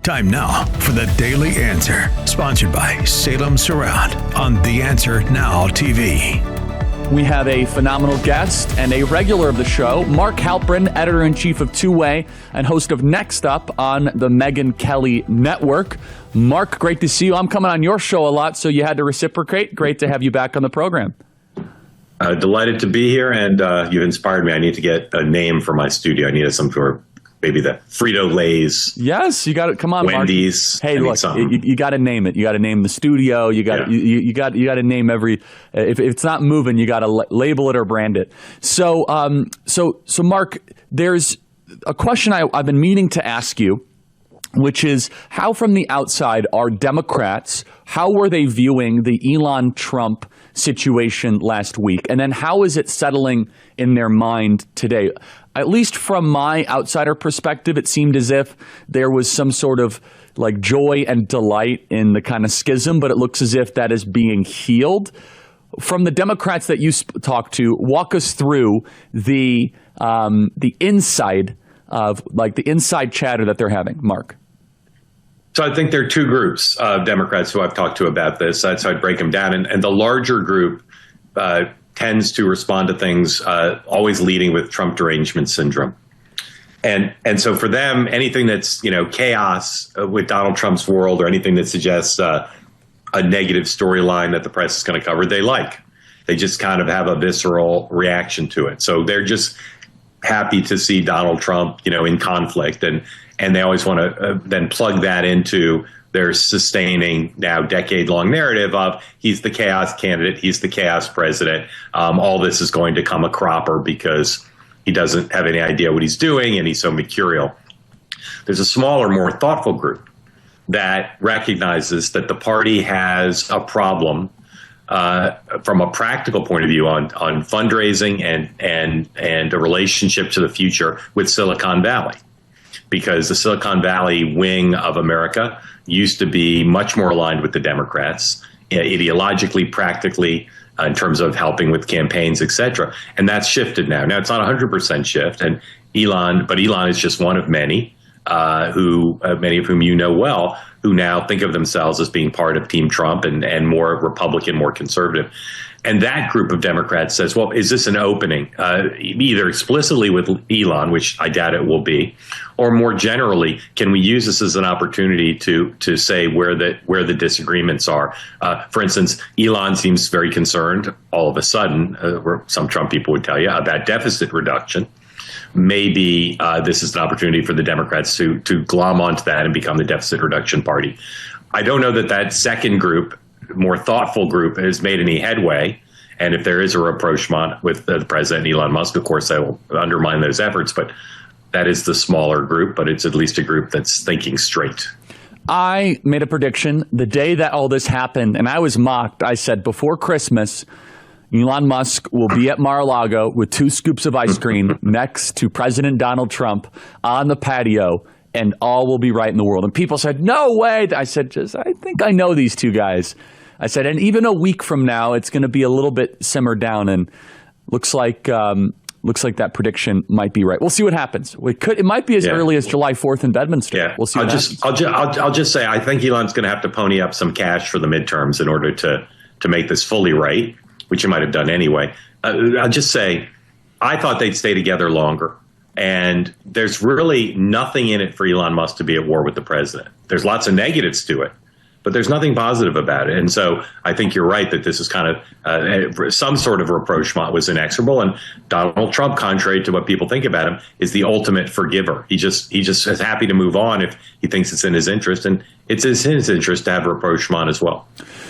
Time now for the Daily Answer, sponsored by Salem Surround on The Answer Now TV. We have a phenomenal guest and a regular of the show, Mark Halperin, editor-in-chief of Two Way and host of Next Up on the Megyn Kelly Network. Mark, great to see you. I'm coming on your show a lot, so you had to reciprocate. Great to have you back on the program. Delighted to be here, and you've inspired me. I need to get a name for my studio. I need some sort of, maybe the Frito-Lay's. Yes, you got it. Come on, Wendy's. Mark. Hey, look, you got to name it. You got to name the studio. You got you got to name every. If it's not moving, you got to label it or brand it. So, Mark, there's a question I've been meaning to ask you, which is how, from the outside, are Democrats? How were they viewing the Elon Trump situation last week, and then how is it settling in their mind today? At least from my outsider perspective, it seemed as if there was some sort of like joy and delight in the kind of schism, but it looks as if that is being healed. From the Democrats that you talked to, walk us through the inside of the inside chatter that they're having, Mark. So I think there are two groups of Democrats who I've talked to about this. So I'd break them down. And the larger group tends to respond to things always leading with Trump derangement syndrome. And so for them, anything that's, chaos with Donald Trump's world, or anything that suggests a negative storyline that the press is going to cover, they like. They just kind of have a visceral reaction to it. So they're just happy to see Donald Trump, in conflict. And they always want to then plug that into their sustaining now decade-long narrative of he's the chaos candidate, he's the chaos president. All this is going to come a cropper because he doesn't have any idea what he's doing and he's so mercurial. There's a smaller, more thoughtful group that recognizes that the party has a problem from a practical point of view on fundraising and a relationship to the future with Silicon Valley. Because the Silicon Valley wing of America used to be much more aligned with the Democrats, ideologically, practically, in terms of helping with campaigns, et cetera. And that's shifted now. Now, it's not 100% shift. And Elon is just one of many, many of whom you know well, who now think of themselves as being part of Team Trump and more Republican, more conservative. And that group of Democrats says, well, is this an opening, either explicitly with Elon, which I doubt it will be, or more generally, can we use this as an opportunity to say where the disagreements are? For instance, Elon seems very concerned all of a sudden, some Trump people would tell you, about deficit reduction. Maybe this is an opportunity for the Democrats to glom onto that and become the deficit reduction party. I don't know that second group, more thoughtful group, has made any headway. And if there is a rapprochement with the president, Elon Musk, of course, that will undermine those efforts. But that is the smaller group, but it's at least a group that's thinking straight. I made a prediction the day that all this happened, and I was mocked. I said, before Christmas, Elon Musk will be at Mar-a-Lago with 2 scoops of ice cream next to President Donald Trump on the patio, and all will be right in the world. And people said, no way. I said, I think I know these two guys. I said, and even a week from now, it's going to be a little bit simmered down, and looks like that prediction might be right. We'll see what happens. It might be as early as July 4th in Bedminster. Yeah. We'll see. I'll just say I think Elon's going to have to pony up some cash for the midterms in order to make this fully right, which he might have done anyway. I'll just say I thought they'd stay together longer. And there's really nothing in it for Elon Musk to be at war with the president. There's lots of negatives to it, but there's nothing positive about it. And so I think you're right that this is kind of some sort of rapprochement was inexorable. And Donald Trump, contrary to what people think about him, is the ultimate forgiver. He just is happy to move on if he thinks it's in his interest. And it's in his interest to have rapprochement as well.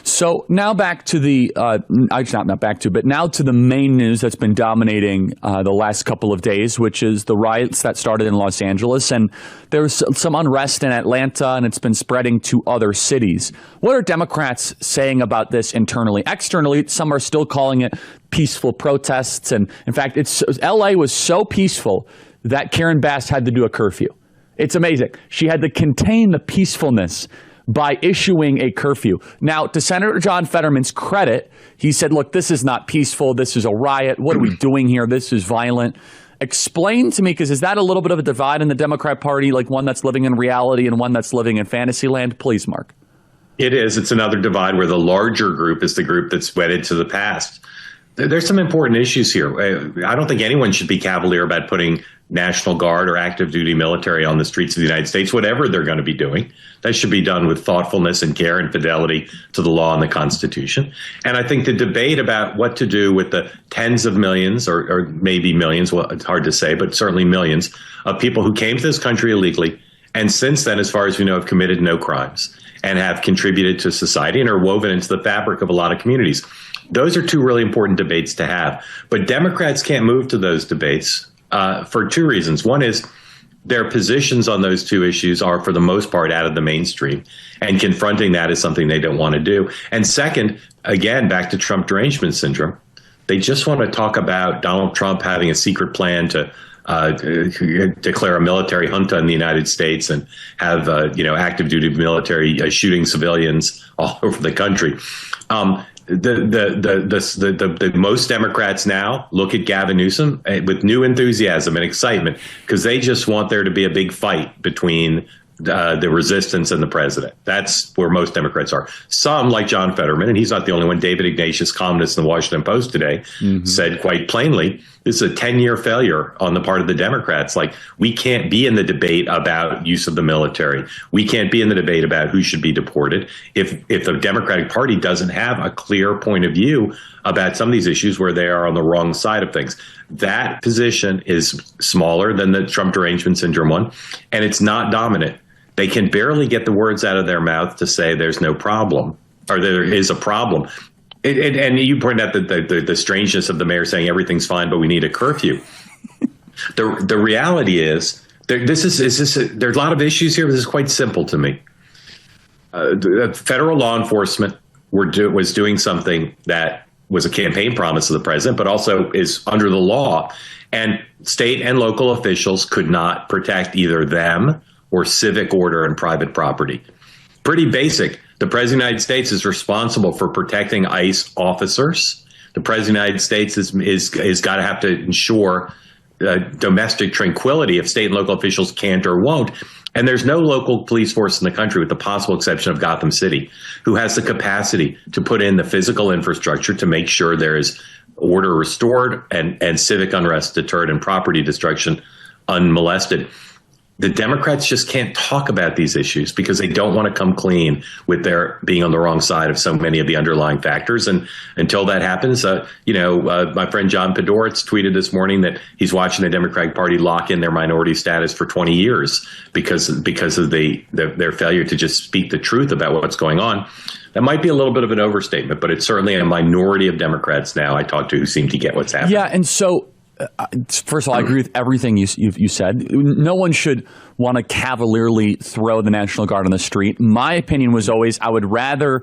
So now back to now to the main news that's been dominating the last couple of days, which is the riots that started in Los Angeles. And there's some unrest in Atlanta, and it's been spreading to other cities. What are Democrats saying about this internally? Externally, some are still calling it peaceful protests. And in fact, L.A. was so peaceful that Karen Bass had to do a curfew. It's amazing. She had to contain the peacefulness by issuing a curfew. Now, to Senator John Fetterman's credit, he said, look, this is not peaceful. This is a riot. What are we doing here? This is violent. Explain to me, because is that a little bit of a divide in the Democrat Party, like one that's living in reality and one that's living in fantasy land? Please, Mark. It is. It's another divide where the larger group is the group that's wedded to the past. There's some important issues here. I don't think anyone should be cavalier about putting National Guard or active duty military on the streets of the United States, whatever they're going to be doing. That should be done with thoughtfulness and care and fidelity to the law and the Constitution. And I think the debate about what to do with the tens of millions or maybe millions, well, it's hard to say, but certainly millions of people who came to this country illegally and since then, as far as we know, have committed no crimes and have contributed to society and are woven into the fabric of a lot of communities. Those are two really important debates to have. But Democrats can't move to those debates for two reasons. One is their positions on those two issues are, for the most part, out of the mainstream, and confronting that is something they don't want to do. And second, again, back to Trump derangement syndrome, they just want to talk about Donald Trump having a secret plan to declare a military junta in the United States and have active duty military shooting civilians all over the country. The most Democrats now look at Gavin Newsom with new enthusiasm and excitement because they just want there to be a big fight between the resistance and the president. That's where most Democrats are. Some, like John Fetterman, and he's not the only one, David Ignatius, columnist in the Washington Post today, said quite plainly, this is a 10-year failure on the part of the Democrats. Like, we can't be in the debate about use of the military. We can't be in the debate about who should be deported if the Democratic Party doesn't have a clear point of view about some of these issues where they are on the wrong side of things. That position is smaller than the Trump derangement syndrome one, and it's not dominant. They can barely get the words out of their mouth to say there's no problem or there is a problem. And you pointed out the strangeness of the mayor saying everything's fine, but we need a curfew. The reality is there's a lot of issues here, but this is quite simple to me. Federal law enforcement was doing something that was a campaign promise of the president, but also is under the law. And state and local officials could not protect either them or civic order and private property. Pretty basic. The President of the United States is responsible for protecting ICE officers. The President of the United States is got to have to ensure domestic tranquility if state and local officials can't or won't. And there's no local police force in the country, with the possible exception of Gotham City, who has the capacity to put in the physical infrastructure to make sure there is order restored and civic unrest deterred and property destruction unmolested. The Democrats just can't talk about these issues because they don't want to come clean with their being on the wrong side of so many of the underlying factors. And until that happens, my friend John Podhoretz tweeted this morning that he's watching the Democratic Party lock in their minority status for 20 years because of their failure to just speak the truth about what's going on. That might be a little bit of an overstatement, but it's certainly a minority of Democrats now I talk to who seem to get what's happening. Yeah, and so first of all, I agree with everything you said. No one should want to cavalierly throw the National Guard on the street. My opinion was always I would rather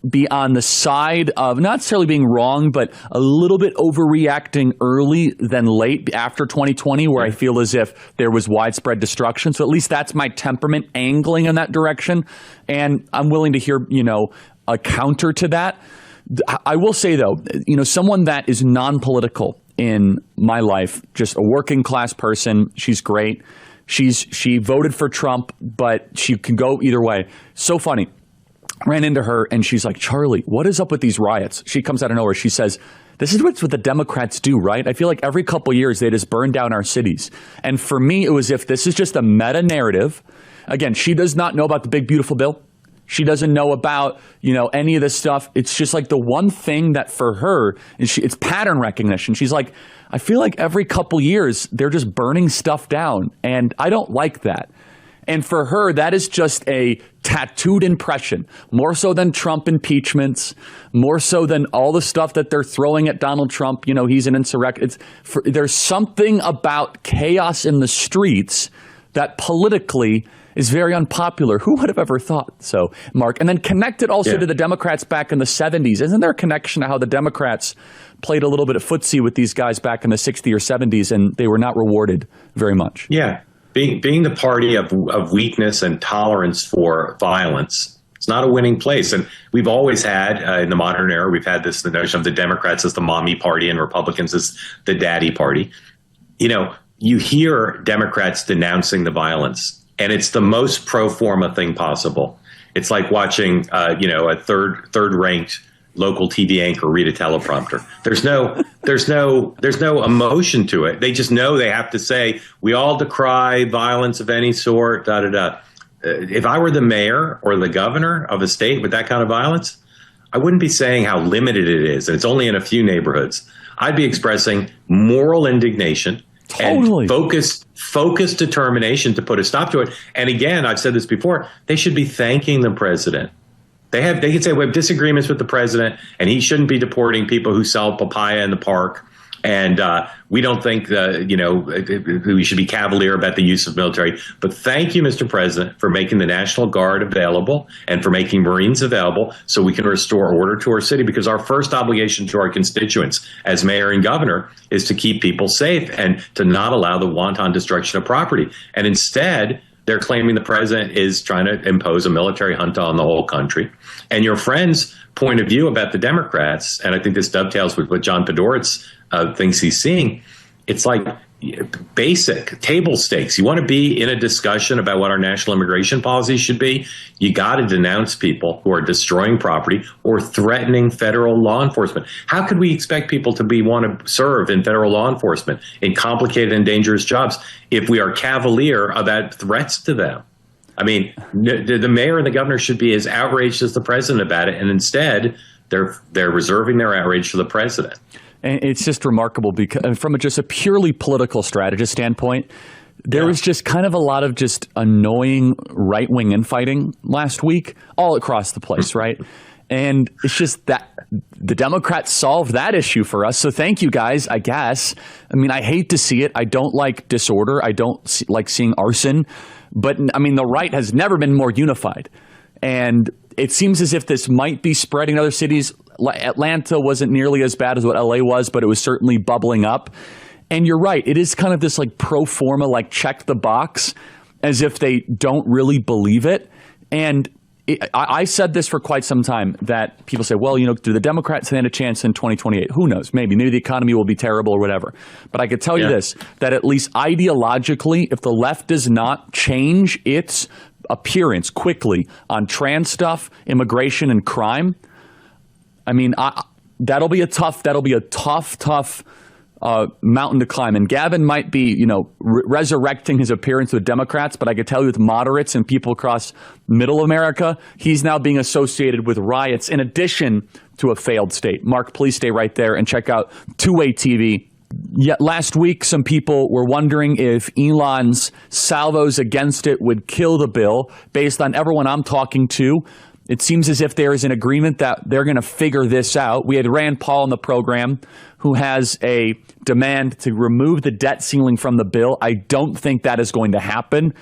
be on the side of not necessarily being wrong, but a little bit overreacting early than late after 2020, where I feel as if there was widespread destruction. So at least that's my temperament angling in that direction. And I'm willing to hear, a counter to that. I will say, though, someone that is non-political in my life, just a working class person. She's great. She voted for Trump, but she can go either way. So funny. Ran into her and she's like, Charlie, what is up with these riots? She comes out of nowhere. She says, this is what the Democrats do, right? I feel like every couple of years they just burn down our cities. And for me, it was if this is just a meta narrative. Again, she does not know about the big, beautiful bill. She doesn't know about, any of this stuff. It's just like the one thing that for her is it's pattern recognition. She's like, I feel like every couple years they're just burning stuff down, and I don't like that. And for her, that is just a tattooed impression, more so than Trump impeachments, more so than all the stuff that they're throwing at Donald Trump. He's an insurrectionist. There's something about chaos in the streets that politically is very unpopular. Who would have ever thought? So, Mark, and then connected also to the Democrats back in the 70s. Isn't there a connection to how the Democrats played a little bit of footsie with these guys back in the 60s or 70s, and they were not rewarded very much? Yeah. Being the party of weakness and tolerance for violence, it's not a winning place. And we've always had, in the modern era, we've had the notion of the Democrats as the mommy party and Republicans as the daddy party. you hear Democrats denouncing the violence, and it's the most pro forma thing possible. It's like watching, a third-ranked local TV anchor read a teleprompter. There's no emotion to it. They just know they have to say, we all decry violence of any sort, da da da. If I were the mayor or the governor of a state with that kind of violence, I wouldn't be saying how limited it is, and it's only in a few neighborhoods. I'd be expressing moral indignation and focused determination to put a stop to it. And again, I've said this before, they should be thanking the president. They can say we have disagreements with the president, and he shouldn't be deporting people who sell papaya in the park. And we don't think we should be cavalier about the use of military. But thank you, Mr. President, for making the National Guard available and for making Marines available so we can restore order to our city, because our first obligation to our constituents as mayor and governor is to keep people safe and to not allow the wanton destruction of property. And instead, they're claiming the president is trying to impose a military junta on the whole country. And your friend's point of view about the Democrats, and I think this dovetails with what John Podhoretz thinks he's seeing, it's like basic table stakes. You want to be in a discussion about what our national immigration policy should be, you got to denounce people who are destroying property or threatening federal law enforcement. How could we expect people to want to serve in federal law enforcement in complicated and dangerous jobs if we are cavalier about threats to them? I mean, the mayor and the governor should be as outraged as the president about it, and instead they're reserving their outrage for the president. And it's just remarkable because from just a purely political strategist standpoint, there was just kind of a lot of just annoying right-wing infighting last week all across the place, right? And it's just that the Democrats solved that issue for us. So thank you guys, I guess. I mean, I hate to see it. I don't like disorder. I don't like seeing arson. But, I mean, the right has never been more unified. And it seems as if this might be spreading in other cities. Atlanta wasn't nearly as bad as what LA was, but it was certainly bubbling up. And you're right. It is kind of this like pro forma, like check the box, as if they don't really believe it. And I said this for quite some time, that people say, well, do the Democrats stand a chance in 2028? Who knows? Maybe the economy will be terrible or whatever. But I could tell you this, that at least ideologically, if the left does not change its appearance quickly on trans stuff, immigration, and crime, I mean, that'll be a tough mountain to climb. And Gavin might be, resurrecting his appearance with Democrats, but I could tell you with moderates and people across middle America, he's now being associated with riots in addition to a failed state. Mark, please stay right there and check out Two-Way TV. Yet last week, some people were wondering if Elon's salvos against it would kill the bill. Based on everyone I'm talking to, it seems as if there is an agreement that they're going to figure this out. We had Rand Paul on the program, who has a demand to remove the debt ceiling from the bill. I don't think that is going to happen.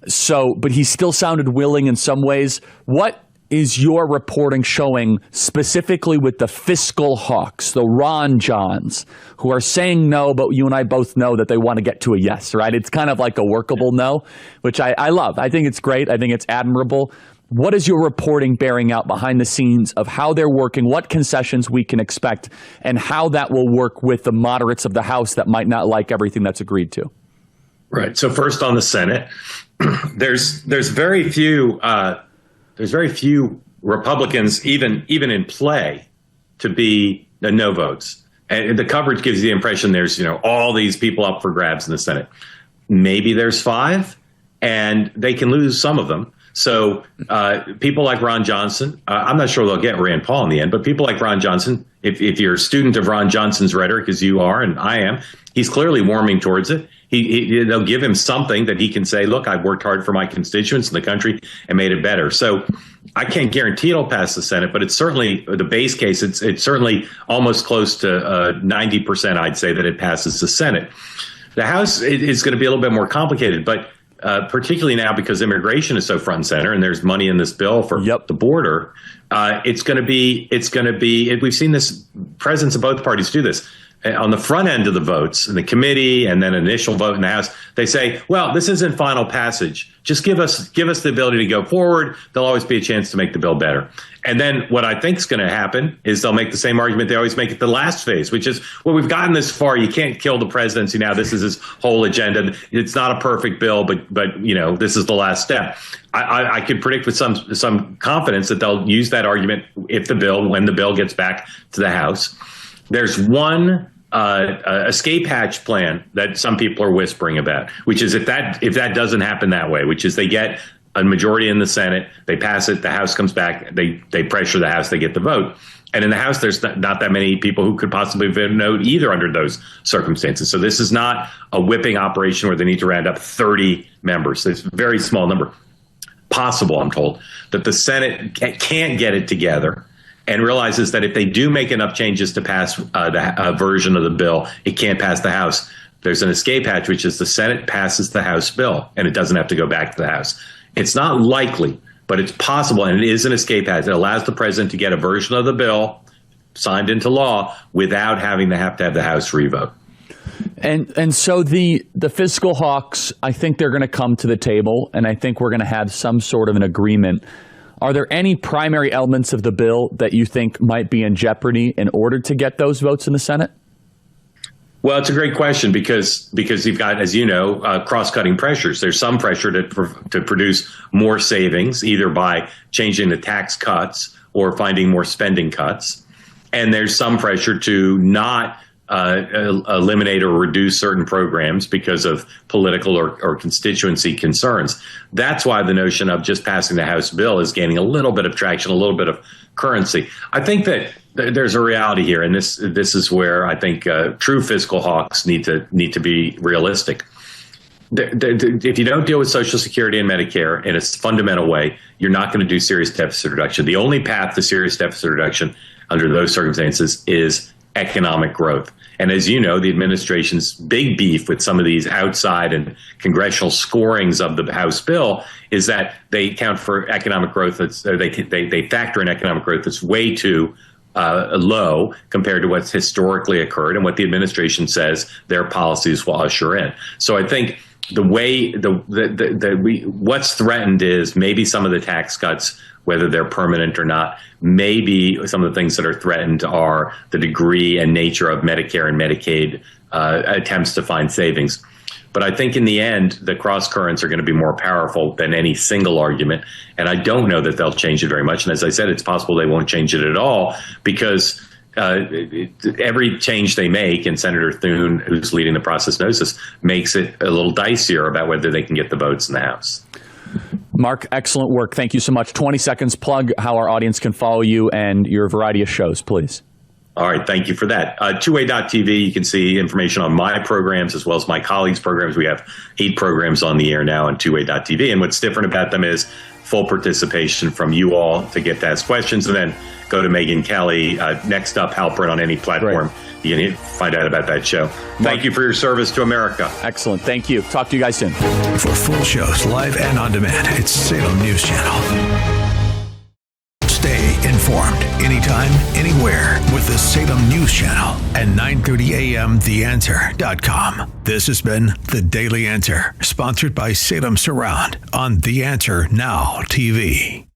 But he still sounded willing in some ways. What is your reporting showing specifically with the fiscal hawks, the Ron Johns, who are saying no, but you and I both know that they want to get to a yes, right? It's kind of like a workable no, which I love. I think it's great. I think it's admirable. What is your reporting bearing out behind the scenes of how they're working, what concessions we can expect, and how that will work with the moderates of the House that might not like everything that's agreed to? Right. So first on the Senate, there's very few Republicans even in play to be no votes. And the coverage gives you the impression there's all these people up for grabs in the Senate. Maybe there's 5, and they can lose some of them. So people like Ron Johnson, I'm not sure they'll get Rand Paul in the end, but people like Ron Johnson, if you're a student of Ron Johnson's rhetoric, as you are and I am, he's clearly warming towards it. They'll give him something that he can say, look, I've worked hard for my constituents in the country and made it better. So I can't guarantee it'll pass the Senate, but it's certainly the base case. It's certainly almost close to 90%, I'd say, that it passes the Senate. The House is going to be a little bit more complicated, but particularly now because immigration is so front and center and there's money in this bill for the border, it's going to be, we've seen this, presidents of both parties do this. on the front end of the votes in the committee and then initial vote in the House, they say, well, this isn't final passage. Just give us the ability to go forward. There'll always be a chance to make the bill better. And then what I think is going to happen is they'll make the same argument they always make at the last phase, which is, well, we've gotten this far. You can't kill the presidency now. This is his whole agenda. It's not a perfect bill, but this is the last step. I could predict with some confidence that they'll use that argument when the bill gets back to the House. There's one escape hatch plan that some people are whispering about, which is if that doesn't happen that way, which is they get a majority in the Senate, they pass it, the House comes back, they pressure the House, they get the vote. And in the House, there's not that many people who could possibly vote either under those circumstances. So this is not a whipping operation where they need to round up 30 members. It's a very small number. Possible, I'm told, that the Senate can't get it together and realizes that if they do make enough changes to pass the version of the bill, it can't pass the House. There's an escape hatch, which is the Senate passes the House bill, and it doesn't have to go back to the House. It's not likely, but it's possible, and it is an escape hatch. It allows the president to get a version of the bill signed into law without having to have the House revote. And so the fiscal hawks, I think they're going to come to the table, and I think we're going to have some sort of an agreement. Are there any primary elements of the bill that you think might be in jeopardy in order to get those votes in the Senate? Well, it's a great question because you've got, as you know, cross-cutting pressures. There's some pressure to produce more savings, either by changing the tax cuts or finding more spending cuts. And there's some pressure to not eliminate or reduce certain programs because of political or constituency concerns. That's why the notion of just passing the House bill is gaining a little bit of traction, a little bit of currency. I think that there's a reality here, and this is where I think true fiscal hawks need to be realistic. If you don't deal with Social Security and Medicare in a fundamental way, you're not going to do serious deficit reduction. The only path to serious deficit reduction under those circumstances is economic growth. And as you know, the administration's big beef with some of these outside and congressional scorings of the House bill is that they account for economic growth they factor in economic growth that's way too low compared to what's historically occurred and what the administration says their policies will usher in. So I think the way what's threatened is maybe some of the tax cuts, whether they're permanent or not. Maybe some of the things that are threatened are the degree and nature of Medicare and Medicaid attempts to find savings. But I think in the end, the cross currents are going to be more powerful than any single argument. And I don't know that they'll change it very much. And as I said, it's possible they won't change it at all because every change they make, and Senator Thune, who's leading the process, knows this, makes it a little dicier about whether they can get the votes in the House. Mark, excellent work. Thank you so much. 20 seconds, plug how our audience can follow you and your variety of shows, please. All right. Thank you for that. Two-way.tv, you can see information on my programs as well as my colleagues' programs. We have 8 programs on the air now on two-way.tv. And what's different about them is full participation from you all to get to ask questions. And then go to Megyn Kelly. Next up, Halperin on any platform. Right. You can find out about that show. Thank you for your service to America. Excellent. Thank you. Talk to you guys soon. For full shows, live and on demand, it's Salem News Channel. Stay informed anytime, anywhere with the Salem News Channel at 9:30 a.m. TheAnswer.com. This has been The Daily Answer, sponsored by Salem Surround on The Answer Now TV.